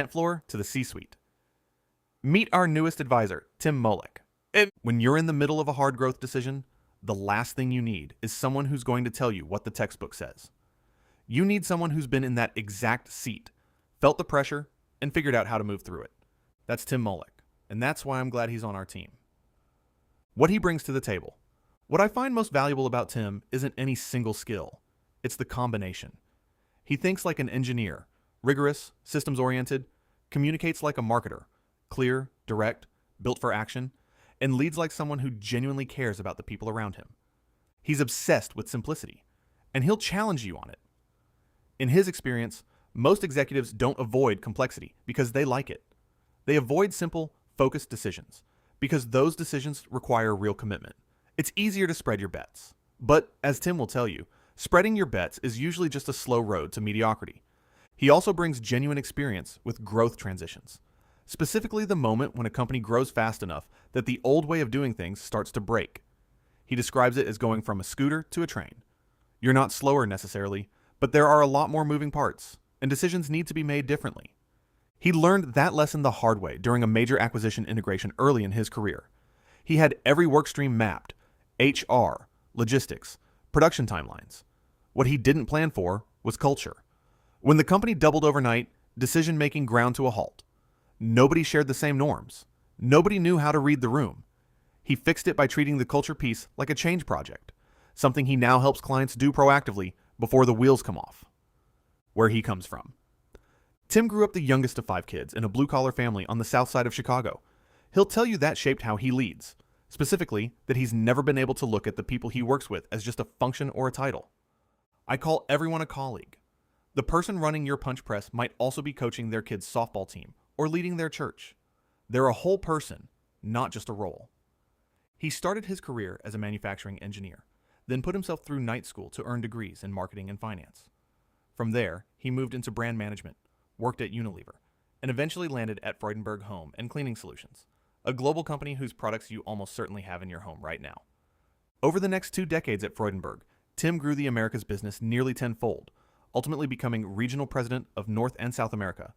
floor to the C-suite. Meet our newest advisor, Tim Molek. And when you're in the middle of a hard growth decision, the last thing you need is someone who's going to tell you what the textbook says. You need someone who's been in that exact seat, felt the pressure, and figured out how to move through it. That's Tim Molek, and that's why I'm glad he's on our team. What he brings to the table. What I find most valuable about Tim isn't any single skill. It's the combination. He thinks like an engineer, rigorous, systems-oriented, communicates like a marketer, clear, direct, built for action, and leads like someone who genuinely cares about the people around him. He's obsessed with simplicity, and he'll challenge you on it. In his experience, most executives don't avoid complexity because they like it. They avoid simple, focused decisions because those decisions require real commitment. It's easier to spread your bets. But, as Tim will tell you, spreading your bets is usually just a slow road to mediocrity. He also brings genuine experience with growth transitions, specifically the moment when a company grows fast enough that the old way of doing things starts to break. He describes it as going from a scooter to a train. You're not slower necessarily, but there are a lot more moving parts, and decisions need to be made differently. He learned that lesson the hard way during a major acquisition integration early in his career. He had every workstream mapped: HR, logistics, production timelines. What he didn't plan for was culture. When the company doubled overnight, decision-making ground to a halt. Nobody shared the same norms. Nobody knew how to read the room. He fixed it by treating the culture piece like a change project, something he now helps clients do proactively before the wheels come off. Where he comes from. Tim grew up the youngest of 5 kids in a blue-collar family on the south side of Chicago. He'll tell you that shaped how he leads, specifically that he's never been able to look at the people he works with as just a function or a title. I call everyone a colleague. The person running your punch press might also be coaching their kid's softball team or leading their church. They're a whole person, not just a role. He started his career as a manufacturing engineer, then put himself through night school to earn degrees in marketing and finance. From there, he moved into brand management, worked at Unilever, and eventually landed at Freudenberg Home and Cleaning Solutions, a global company whose products you almost certainly have in your home right now. Over the next 2 decades at Freudenberg, Tim grew the Americas business nearly tenfold, ultimately becoming regional president of North and South America.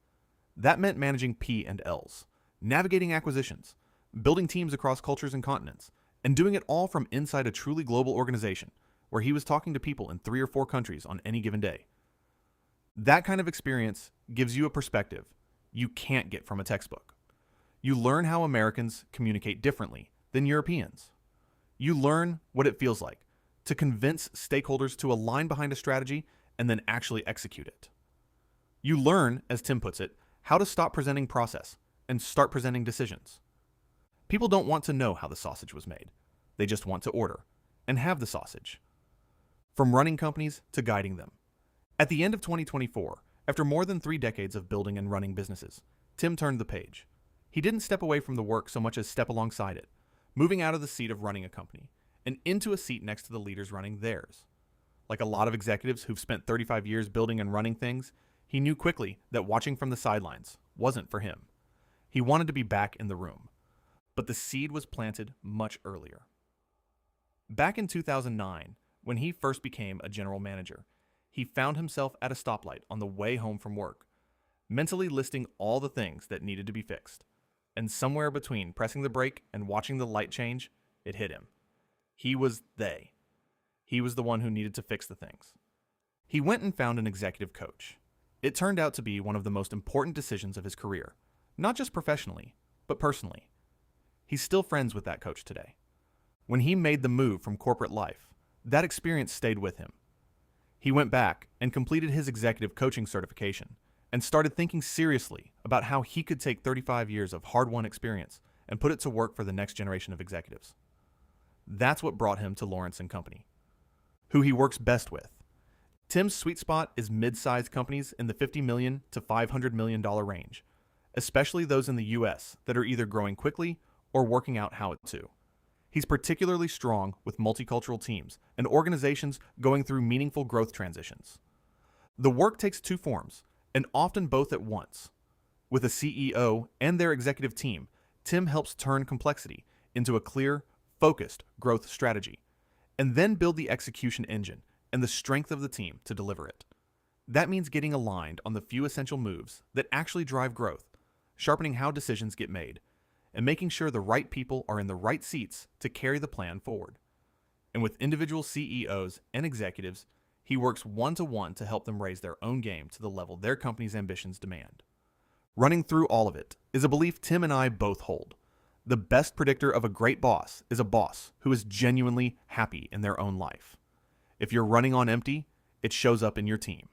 That meant managing P&Ls, navigating acquisitions, building teams across cultures and continents, and doing it all from inside a truly global organization, where he was talking to people in 3 or 4 countries on any given day. That kind of experience gives you a perspective you can't get from a textbook. You learn how Americans communicate differently than Europeans. You learn what it feels like to convince stakeholders to align behind a strategy and then actually execute it. You learn, as Tim puts it, how to stop presenting process and start presenting decisions. People don't want to know how the sausage was made. They just want to order and have the sausage. From running companies to guiding them. At the end of 2024, after more than 3 decades of building and running businesses, Tim turned the page. He didn't step away from the work so much as step alongside it, moving out of the seat of running a company and into a seat next to the leaders running theirs. Like a lot of executives who've spent 35 years building and running things, he knew quickly that watching from the sidelines wasn't for him. He wanted to be back in the room. But the seed was planted much earlier. Back in 2009, when he first became a general manager, he found himself at a stoplight on the way home from work, mentally listing all the things that needed to be fixed. And somewhere between pressing the brake and watching the light change, it hit him. He was they. He was the one who needed to fix the things. He went and found an executive coach. It turned out to be one of the most important decisions of his career, not just professionally, but personally. He's still friends with that coach today. When he made the move from corporate life, that experience stayed with him. He went back and completed his executive coaching certification and started thinking seriously about how he could take 35 years of hard-won experience and put it to work for the next generation of executives. That's what brought him to Lawrence & Company, who he works best with. Tim's sweet spot is mid-sized companies in the $50 million to $500 million range, especially those in the US that are either growing quickly or working out how to. He's particularly strong with multicultural teams and organizations going through meaningful growth transitions. The work takes 2 forms, and often both at once. With a CEO and their executive team, Tim helps turn complexity into a clear, focused growth strategy, and then build the execution engine and the strength of the team to deliver it. That means getting aligned on the few essential moves that actually drive growth, sharpening how decisions get made, and making sure the right people are in the right seats to carry the plan forward. And with individual CEOs and executives, he works one-to-one to help them raise their own game to the level their company's ambitions demand. Running through all of it is a belief Tim and I both hold. The best predictor of a great boss is a boss who is genuinely happy in their own life. If you're running on empty, it shows up in your team.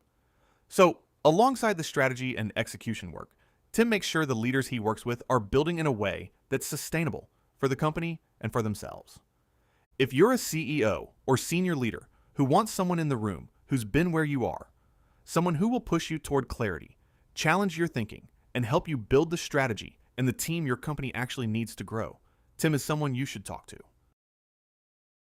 So, alongside the strategy and execution work, Tim makes sure the leaders he works with are building in a way that's sustainable for the company and for themselves. If you're a CEO or senior leader who wants someone in the room who's been where you are, someone who will push you toward clarity, challenge your thinking, and help you build the strategy and the team your company actually needs to grow, Tim is someone you should talk to.